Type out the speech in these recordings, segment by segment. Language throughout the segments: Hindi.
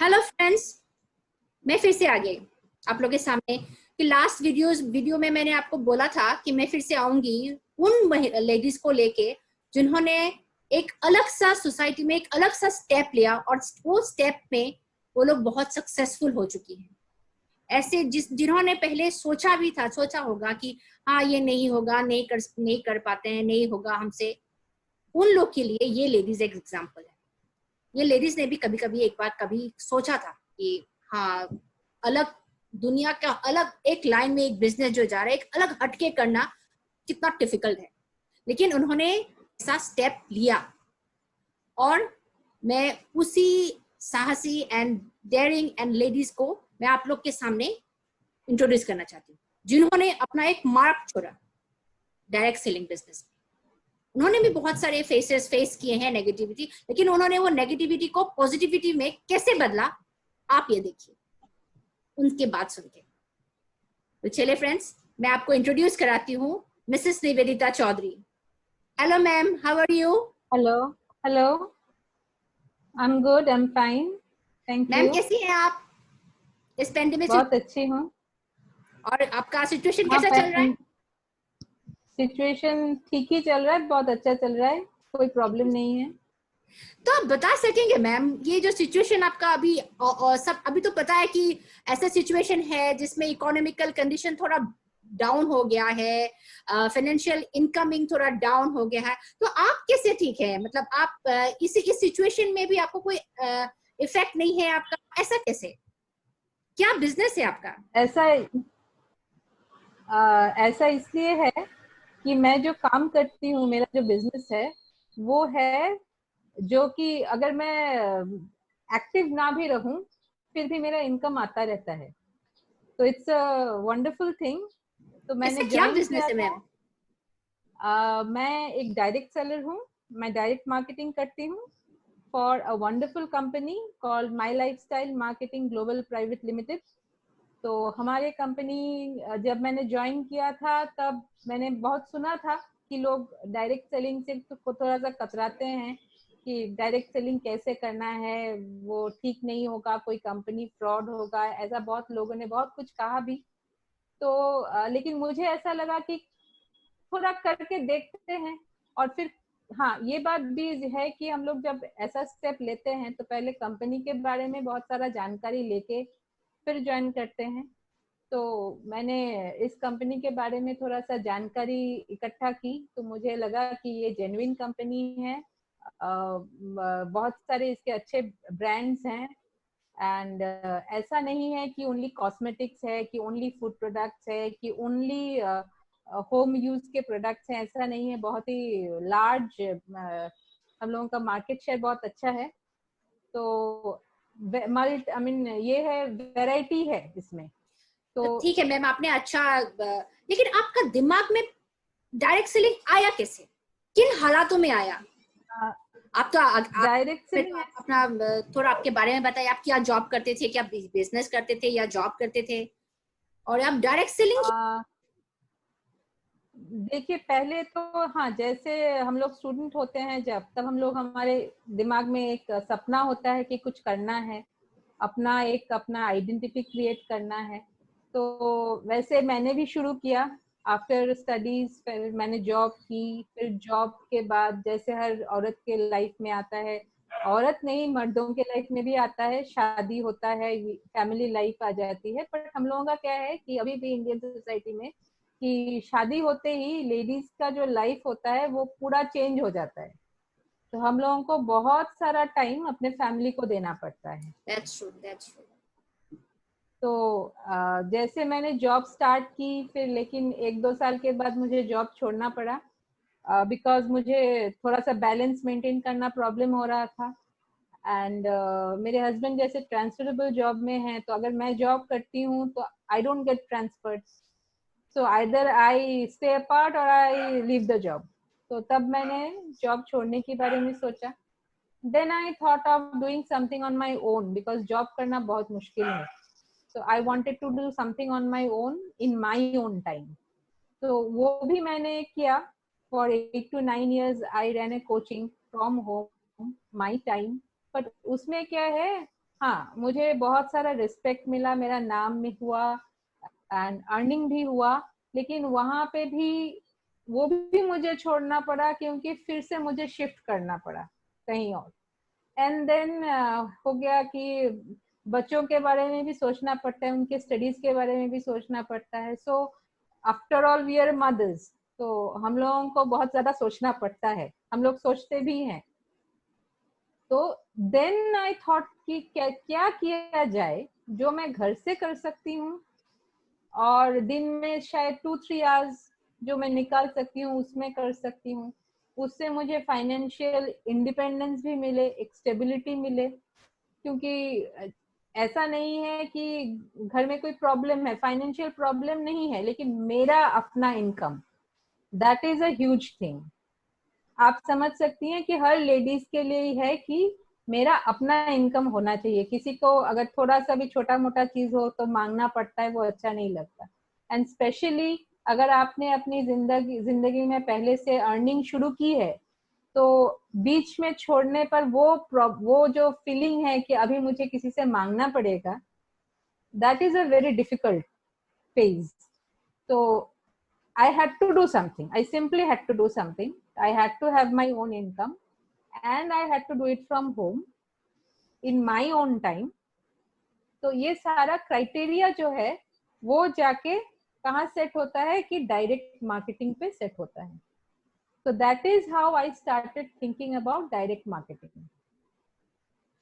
हेलो फ्रेंड्स, मैं फिर से आ गई आप लोगों के सामने कि लास्ट वीडियो में मैंने आपको बोला था कि मैं फिर से आऊंगी उन लेडीज को लेके जिन्होंने एक अलग सा सोसाइटी में एक अलग सा स्टेप लिया और वो स्टेप में वो लोग बहुत सक्सेसफुल हो चुकी हैं। ऐसे जिन्होंने पहले सोचा होगा कि हाँ ये नहीं होगा, नहीं कर पाते हैं, नहीं होगा हमसे, उन लोग के लिए ये लेडीज एक एग्जाम्पल है। ये लेडीज ने भी कभी कभी एक बार कभी सोचा था कि हाँ, अलग दुनिया का अलग एक लाइन में एक बिजनेस जो जा रहा है, एक अलग हटके करना कितना डिफिकल्ट है, लेकिन उन्होंने ऐसा स्टेप लिया। और मैं उसी साहसी एंड डेयरिंग एंड लेडीज को मैं आप लोग के सामने इंट्रोड्यूस करना चाहती हूँ, जिन्होंने अपना एक मार्क छोड़ा डायरेक्ट सेलिंग बिजनेस में। उन्होंने भी बहुत सारे फेस किए हैं नेगेटिविटी, लेकिन उन्होंने वो नेगेटिविटी को पॉजिटिविटी में कैसे बदला, आप ये देखिए उनके बात सुन के। तो चलिए फ्रेंड्स, मैं आपको इंट्रोड्यूस कराती हूँ Mrs Nivedita Chaudhary. Hello ma'am, how are you? Hello, I am good, I am fine, thank ma'am you. कैसी हैं आप इस पेंडेमिक से? बहुत अच्छी हूँ। और आपका सिचुएशन हाँ, कैसा चल रहा है? सिचुएशन ठीक ही चल रहा है, बहुत अच्छा चल रहा है, कोई प्रॉब्लम नहीं है। तो आप बता सकेंगे मैम, ये जो सिचुएशन आपका अभी सब अभी तो पता है कि ऐसा सिचुएशन है जिसमें इकोनॉमिकल कंडीशन थोड़ा डाउन हो गया है, फाइनेंशियल इनकमिंग थोड़ा डाउन हो गया है, तो आप कैसे ठीक है? मतलब आप इस सिचुएशन में भी आपको कोई इफेक्ट नहीं है आपका? ऐसा कैसे? क्या बिजनेस है आपका? ऐसा ऐसा इसलिए है कि मैं जो काम करती हूँ, मेरा जो बिजनेस है वो है जो कि अगर मैं एक्टिव ना भी रहूं फिर भी मेरा इनकम आता रहता है, तो इट्स अ वंडरफुल थिंग। तो मैंने ऐसा क्या ज्वाइन बिजनेस किया है था। मैम? मैं एक डायरेक्ट सेलर हूँ। मैं डायरेक्ट मार्केटिंग करती हूँ for a wonderful company called my lifestyle marketing global private limited. तो हमारे कंपनी जब मैंने ज्वाइन किया था तब मैंने बहुत सुना था कि लोग डायरेक्ट सेलिंग से तो थोड़ा सा कतराते हैं कि डायरेक्ट सेलिंग कैसे करना है, वो ठीक नहीं होगा, कोई कंपनी फ्रॉड होगा, ऐसा बहुत लोगों ने बहुत कुछ कहा भी। तो लेकिन मुझे ऐसा लगा कि थोड़ा करके देखते हैं। और फिर हाँ, ये बात भी है कि हम लोग जब ऐसा स्टेप लेते हैं तो पहले कंपनी के बारे में बहुत सारा जानकारी लेके फिर ज्वाइन करते हैं। तो मैंने इस कंपनी के बारे में थोड़ा सा जानकारी इकट्ठा की तो मुझे लगा कि ये जेन्युइन कंपनी है। बहुत सारे इसके अच्छे ब्रांड्स हैं। एंड ऐसा नहीं है कि ओनली कॉस्मेटिक्स है, कि ओनली फूड प्रोडक्ट्स है, कि ओनली होम यूज के प्रोडक्ट्स हैं, ऐसा नहीं है। बहुत ही लार्ज हम लोगों का मार्केट शेयर बहुत अच्छा है। तो मल्टी आई मीन ये है, वैरायटी है इसमें। तो ठीक है मैम, आपने अच्छा लेकिन आपका दिमाग में डायरेक्ट सेलिंग आया कैसे? किन हालातों में आया? आप तो डायरेक्ट में सेलिंग तो आप अपना थोड़ा आपके बारे में बताइए। आप क्या जॉब करते थे, क्या बिजनेस करते थे या जॉब करते थे, और आप डायरेक्ट सेलिंग? देखिए, पहले तो हाँ, जैसे हम लोग स्टूडेंट होते हैं जब, तब हम लोग, हमारे दिमाग में एक सपना होता है कि कुछ करना है, अपना आइडेंटिटी क्रिएट करना है। तो वैसे मैंने भी शुरू किया। आफ्टर स्टडीज फिर मैंने जॉब की। फिर जॉब के बाद जैसे हर औरत के लाइफ में आता है, औरत नहीं मर्दों के लाइफ में भी आता है, शादी होता है, फैमिली लाइफ आ जाती है। बट हम लोगों का क्या है कि अभी भी इंडियन सोसाइटी में कि शादी होते ही लेडीज का जो लाइफ होता है वो पूरा चेंज हो जाता है। तो हम लोगों को बहुत सारा टाइम अपने फैमिली को देना पड़ता है। That's true, that's true. तो जैसे मैंने जॉब स्टार्ट की, फिर लेकिन 1-2 साल के बाद मुझे जॉब छोड़ना पड़ा बिकॉज मुझे थोड़ा सा बैलेंस मेंटेन करना प्रॉब्लम हो रहा था। एंड मेरे हस्बैंड जैसे ट्रांसफरेबल जॉब में हैं, तो अगर मैं जॉब करती हूँ तो I don't get transferred. So either I stay apart और आई लीव द जॉब। तो तब मैंने जॉब छोड़ने के बारे में सोचा। Then I thought of doing something on my own because job करना बहुत मुश्किल है। So I wanted to do something on my own in my own time. तो वो भी मैंने किया। For 8 to 9 years I ran a coaching from home, my time. But उसमें क्या है, हाँ, मुझे बहुत सारा रिस्पेक्ट मिला, मेरा नाम में हुआ एंड अर्निंग भी हुआ, लेकिन वहां पे भी वो भी मुझे छोड़ना पड़ा क्योंकि फिर से मुझे शिफ्ट करना पड़ा कहीं और। एंड देन हो गया कि बच्चों के बारे में भी सोचना पड़ता है, उनके स्टडीज के बारे में भी सोचना पड़ता है। So after all we are mothers, तो हम लोगों को बहुत ज्यादा सोचना पड़ता है, हम लोग सोचते भी हैं। तो देन आई थॉट कि क्या क्या किया जाए जो मैं घर से कर सकती हूँ, और दिन में शायद 2-3 आवर्स जो मैं निकाल सकती हूँ उसमें कर सकती हूँ। उससे मुझे फाइनेंशियल इंडिपेंडेंस भी मिले, एक स्टेबिलिटी मिले, क्योंकि ऐसा नहीं है कि घर में कोई प्रॉब्लम है, फाइनेंशियल प्रॉब्लम नहीं है, लेकिन मेरा अपना income, that is a huge thing. आप समझ सकती हैं कि हर लेडीज के लिए ही है कि मेरा अपना इनकम होना चाहिए। किसी को अगर थोड़ा सा भी छोटा मोटा चीज हो तो मांगना पड़ता है, वो अच्छा नहीं लगता। एंड स्पेशली अगर आपने अपनी जिंदगी में पहले से अर्निंग शुरू की है, तो बीच में छोड़ने पर वो जो फीलिंग है कि अभी मुझे किसी से मांगना पड़ेगा, that is a very difficult phase. तो I had to do something. I simply had to do something. I had to have my own income and I had to do it from home in my own time. तो ये सारा क्राइटेरिया जो है वो जाके कहाँ सेट होता है कि डायरेक्ट मार्केटिंग पे सेट होता है। So that is how I started thinking about direct marketing.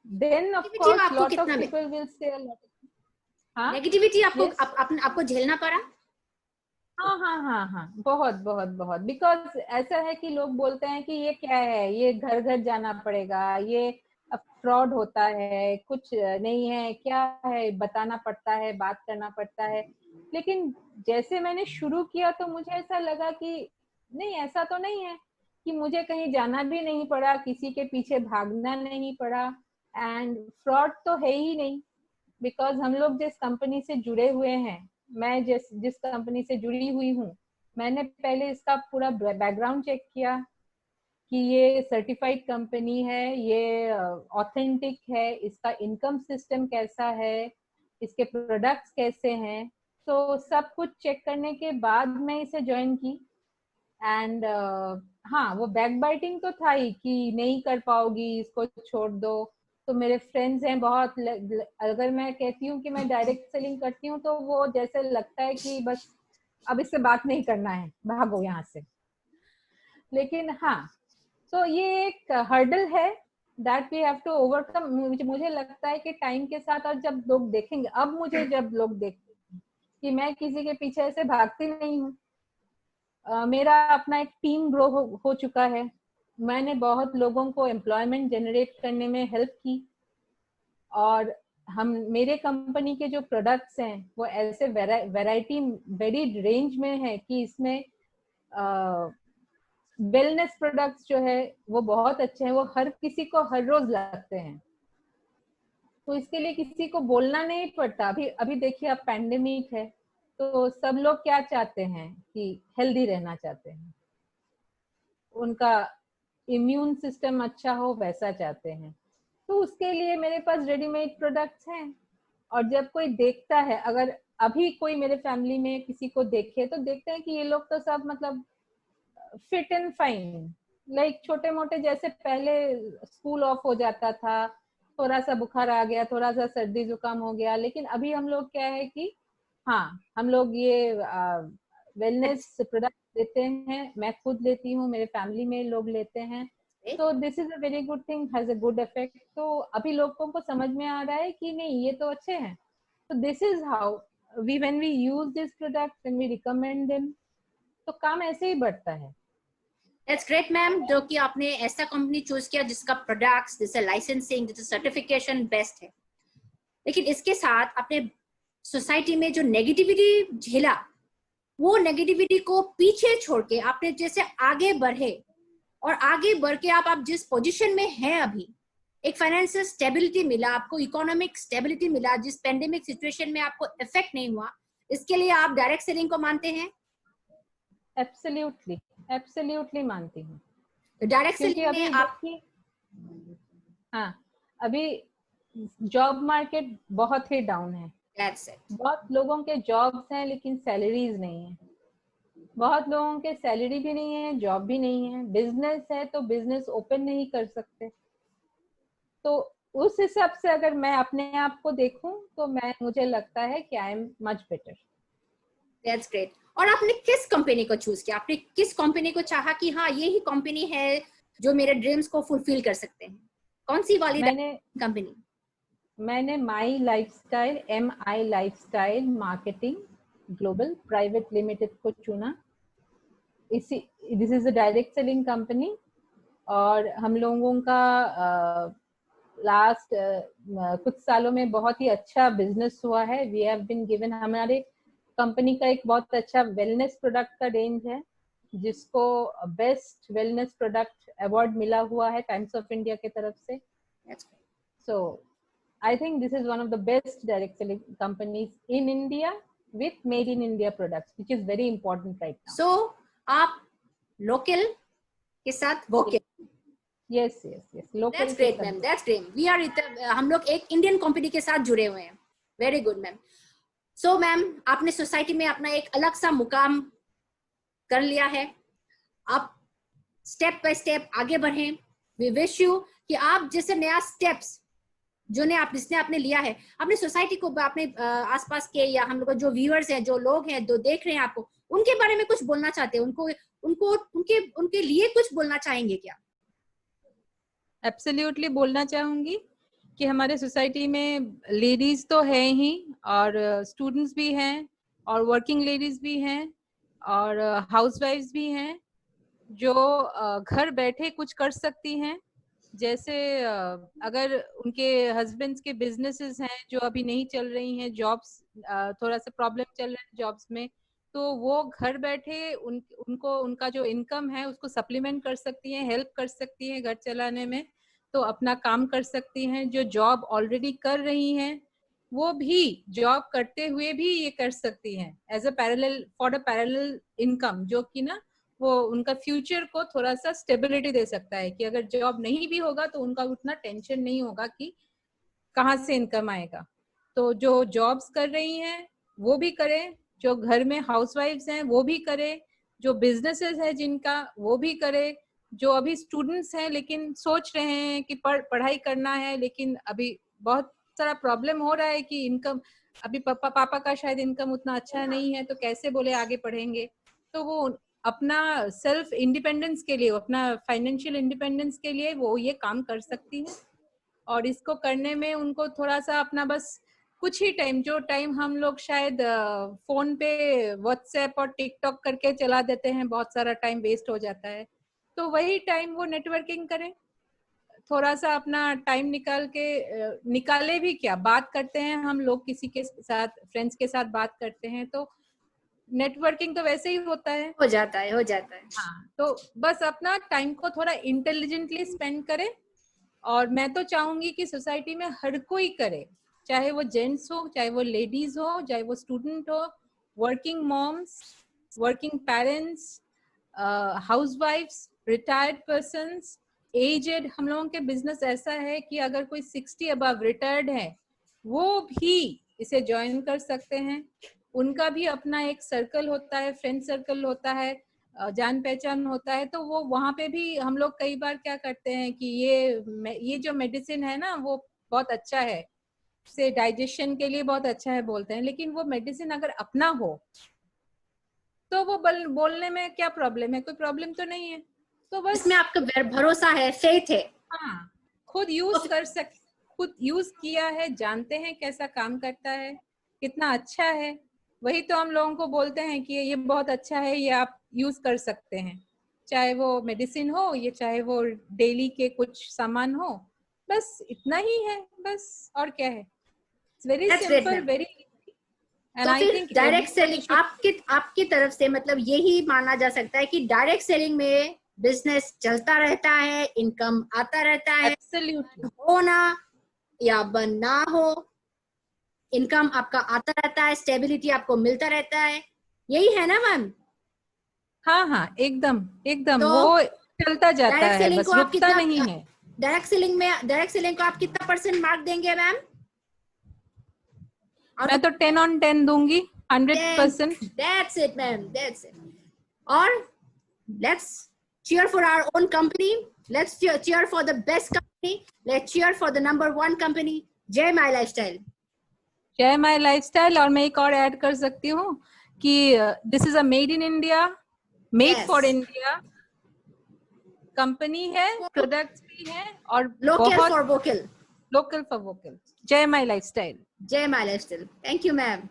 Then of negative course आपको lot of कितना में, people will say a lot. हाँ, नेगेटिविटी आपको yes. आपको झेलना पड़ा? हाँ हाँ हाँ हाँ, बहुत बहुत बहुत। बिकॉज ऐसा है कि लोग बोलते हैं कि ये क्या है, ये घर घर जाना पड़ेगा, ये फ्रॉड होता है, कुछ नहीं है, क्या है, बताना पड़ता है, बात करना पड़ता है। लेकिन जैसे मैंने शुरू किया तो मुझे ऐसा लगा कि नहीं, ऐसा तो नहीं है, कि मुझे कहीं जाना भी नहीं पड़ा, किसी के पीछे भागना नहीं पड़ा, एंड फ्रॉड तो है ही नहीं। बिकॉज हम लोग जिस कंपनी से जुड़े हुए हैं, मैं जिस कंपनी से जुड़ी हुई हूँ, मैंने पहले इसका पूरा बैकग्राउंड चेक किया कि ये सर्टिफाइड कंपनी है, ये ऑथेंटिक है, इसका इनकम सिस्टम कैसा है, इसके प्रोडक्ट्स कैसे हैं। तो सब कुछ चेक करने के बाद मैं इसे ज्वाइन की। एंड हाँ, वो बैक बाइटिंग तो था ही कि नहीं कर पाओगी, इसको छोड़ दो। तो मेरे फ्रेंड्स हैं बहुत, अगर मैं कहती हूँ कि मैं डायरेक्ट सेलिंग करती हूँ तो वो जैसे लगता है कि बस अब इससे बात नहीं करना है, भागो यहाँ से। लेकिन हाँ, तो ये एक हर्डल है that we have to overcome. मुझे लगता है कि टाइम के साथ, और जब लोग देखेंगे, अब मुझे जब लोग देखते कि मैं किसी के पीछे ऐसे भागती नहीं हूँ, मेरा अपना एक टीम ग्रो हो चुका है, मैंने बहुत लोगों को एम्प्लॉयमेंट जनरेट करने में हेल्प की, और हम मेरे कंपनी के जो प्रोडक्ट्स हैं वो ऐसे वैरायटी वेरी रेंज में है कि इसमें वेलनेस प्रोडक्ट्स जो है वो बहुत अच्छे हैं, वो हर किसी को हर रोज लगते हैं। तो इसके लिए किसी को बोलना नहीं पड़ता। अभी अभी देखिए, अब पैंडेमिक है तो सब लोग क्या चाहते हैं कि हेल्दी रहना चाहते हैं, उनका इम्यून सिस्टम अच्छा हो वैसा चाहते हैं। तो उसके लिए मेरे पास रेडीमेड प्रोडक्ट्स हैं। और जब कोई देखता है, अगर अभी कोई मेरे फैमिली में किसी को देखे तो देखते हैं कि ये लोग तो सब मतलब फिट एंड फाइन, लाइक छोटे मोटे, जैसे पहले स्कूल ऑफ हो जाता था, थोड़ा सा बुखार आ गया, थोड़ा सा सर्दी जुकाम हो गया, लेकिन अभी हम लोग क्या है कि हाँ, हम लोग ये वेलनेस प्रोडक्ट लेते हैं, मैं खुद लेती हूँ, मेरे फैमिली में लोग लेते हैं। तो this is a very good thing, has a good effect. तो अभी लोगों को समझ में आ रहा है कि नहीं, ये तो अच्छे हैं। तो this is how we when we use this product, when we recommend them, तो काम ऐसे ही बढ़ता है। दैट्स ग्रेट मैम, जो कि आपने ऐसा कंपनी चूज किया जिसका प्रोडक्ट्स, जिसका लाइसेंसिंग, जिसका सर्टिफिकेशन बेस्ट है। लेकिन इसके साथ आपने सोसाइटी में जो नेगेटिविटी झेला, वो नेगेटिविटी को पीछे छोड़ के आपने जैसे आगे बढ़े, और आगे बढ़ के आप जिस पोजीशन में हैं अभी, एक फाइनेंशियल स्टेबिलिटी मिला आपको, इकोनॉमिक स्टेबिलिटी मिला, जिस पेंडेमिक सिचुएशन में आपको इफेक्ट नहीं हुआ, इसके लिए आप डायरेक्ट सेलिंग को मानते हैं? एब्सोल्युटली, एब्सोल्युटली मानती हूँ। तो डायरेक्ट क्योंकि सेलिंग में अभी आप देखिए, हाँ, अभी जॉब मार्केट बहुत ही डाउन है। That's it. बहुत लोगों के जॉब्स हैं लेकिन सैलरीज नहीं है, बहुत लोगों के सैलरी भी नहीं है, जॉब भी नहीं है, बिजनेस है तो बिजनेस ओपन नहीं कर सकते। तो उस हिसाब से अगर मैं अपने आप को देखूं तो मुझे लगता है कि I am much better. That's great. और आपने किस कंपनी को चूज किया? आपने किस कंपनी को चाहा कि हाँ ये ही कंपनी है जो मेरे ड्रीम्स को फुलफिल कर सकते हैं? कौन सी वाली कंपनी? मैंने my lifestyle, MI lifestyle marketing global private limited को चुना। This is a direct selling company और हम लोगों का लास्ट कुछ सालों में बहुत ही अच्छा बिजनेस हुआ है। वी हैव बीन गिवन, हमारे कंपनी का एक बहुत अच्छा वेलनेस प्रोडक्ट का रेंज है जिसको बेस्ट वेलनेस प्रोडक्ट अवार्ड मिला हुआ है टाइम्स ऑफ इंडिया की तरफ से। सो I think this is one of the best direct selling companies in India with made in India products, which is very important right now. So, आप local के साथ vocal. Yes. Local. That's great, ma'am. That's great. We are हम लोग एक Indian company के साथ जुड़े हुए हैं. Very good, ma'am. So, ma'am, आपने सोसाइटी में अपना एक अलग सा मुकाम कर लिया है. आप स्टेप बाय स्टेप आगे बढ़ें. We wish you कि आप जैसे नया स्टेप्स जिसने आपने लिया है, अपने सोसाइटी को, अपने आसपास के या हम लोग जो व्यूअर्स हैं, जो लोग हैं, जो देख रहे हैं आपको, उनके बारे में कुछ बोलना चाहते हैं? उनके लिए कुछ बोलना चाहेंगे क्या? एब्सोल्युटली बोलना चाहूंगी कि हमारे सोसाइटी में लेडीज तो है ही और स्टूडेंट्स भी हैं और वर्किंग लेडीज भी हैं और हाउसवाइफ्स भी हैं जो घर बैठे कुछ कर सकती हैं। जैसे अगर उनके हस्बैंड्स के बिजनेसेस हैं जो अभी नहीं चल रही हैं, जॉब्स थोड़ा सा प्रॉब्लम चल रहा है जॉब्स में, तो वो घर बैठे उनको उनका जो इनकम है उसको सप्लीमेंट कर सकती हैं, हेल्प कर सकती हैं घर चलाने में, तो अपना काम कर सकती हैं। जो जॉब ऑलरेडी कर रही हैं वो भी जॉब करते हुए भी ये कर सकती हैं as a parallel, for a parallel income, जो कि ना वो उनका फ्यूचर को थोड़ा सा स्टेबिलिटी दे सकता है कि अगर जॉब नहीं भी होगा तो उनका उतना टेंशन नहीं होगा कि कहाँ से इनकम आएगा। तो जो जॉब्स कर रही हैं वो भी करें, जो घर में हाउसवाइफ्स हैं वो भी करें, जो बिजनेसेस है जिनका वो भी करें, जो अभी स्टूडेंट्स हैं लेकिन सोच रहे हैं कि पढ़ाई करना है लेकिन अभी बहुत सारा प्रॉब्लम हो रहा है कि इनकम, अभी पापा का शायद इनकम उतना अच्छा नहीं है तो कैसे बोले आगे पढ़ेंगे, तो वो अपना सेल्फ इंडिपेंडेंस के लिए, अपना फाइनेंशियल इंडिपेंडेंस के लिए वो ये काम कर सकती है। और इसको करने में उनको थोड़ा सा अपना बस कुछ ही टाइम, जो टाइम हम लोग शायद फोन पे व्हाट्सएप और टिकटॉक करके चला देते हैं, बहुत सारा टाइम वेस्ट हो जाता है, तो वही टाइम वो नेटवर्किंग करें, थोड़ा सा अपना टाइम निकाले भी क्या, बात करते हैं हम लोग किसी के साथ, फ्रेंड्स के साथ बात करते हैं, तो नेटवर्किंग तो वैसे ही होता है, हो जाता है। हाँ, तो बस अपना टाइम को थोड़ा इंटेलिजेंटली स्पेंड करें। और मैं तो चाहूंगी कि सोसाइटी में हर कोई करे, चाहे वो जेंट्स हो, चाहे वो लेडीज हो, चाहे वो स्टूडेंट हो, वर्किंग मॉम्स, वर्किंग पेरेंट्स, हाउसवाइफ्स, रिटायर्ड पर्सन्स, एजेड। हम लोगों के बिजनेस ऐसा है कि अगर कोई 60 अबव रिटायर्ड है वो भी इसे ज्वाइन कर सकते हैं। उनका भी अपना एक सर्कल होता है, फ्रेंड सर्कल होता है, जान पहचान होता है, तो वो वहाँ पे भी हम लोग कई बार क्या करते हैं कि ये जो मेडिसिन है ना वो बहुत अच्छा है, से डाइजेशन के लिए बहुत अच्छा है बोलते हैं, लेकिन वो मेडिसिन अगर अपना हो तो वो बोलने में क्या प्रॉब्लम है? कोई प्रॉब्लम तो नहीं है। तो बस इसमें आपका भरोसा है, फेथ है। हाँ, खुद यूज कर सकते, खुद यूज किया है, जानते हैं कैसा काम करता है, कितना अच्छा है, वही तो हम लोगों को बोलते हैं कि ये बहुत अच्छा है, ये आप यूज कर सकते हैं, चाहे वो मेडिसिन हो या चाहे वो डेली के कुछ सामान हो, बस इतना ही है बस, और क्या है। It's very simple, very. तो फिर डायरेक्ट सेलिंग आपकी तरफ से मतलब यही माना जा सकता है कि डायरेक्ट सेलिंग में बिजनेस चलता रहता है, इनकम आता रहता है, एब्सोल्युटली, हो ना या बंद ना हो, इनकम आपका आता रहता है, स्टेबिलिटी आपको मिलता रहता है, यही है ना मैम? हाँ, एकदम तो वो चलता जाता है, सेलिंग बस को आप रुकता नहीं है। डायरेक्ट सेलिंग को आप कितना परसेंट मार्क देंगे मैम? मैं तो 10 on 10 दूंगी, 100%. That's it, ma'am. That's it. Or let's cheer for our own company. Let's cheer for the best company. Let's cheer for the #1 company. जय माई लाइफस्टाइल. जय माई लाइफस्टाइल. और मैं एक और ऐड कर सकती हूँ कि this is a made in India, made for India company है, प्रोडक्ट्स भी हैं और local for vocal. Local for vocal. जय माई लाइफस्टाइल. जय माई लाइफस्टाइल. Thank you ma'am.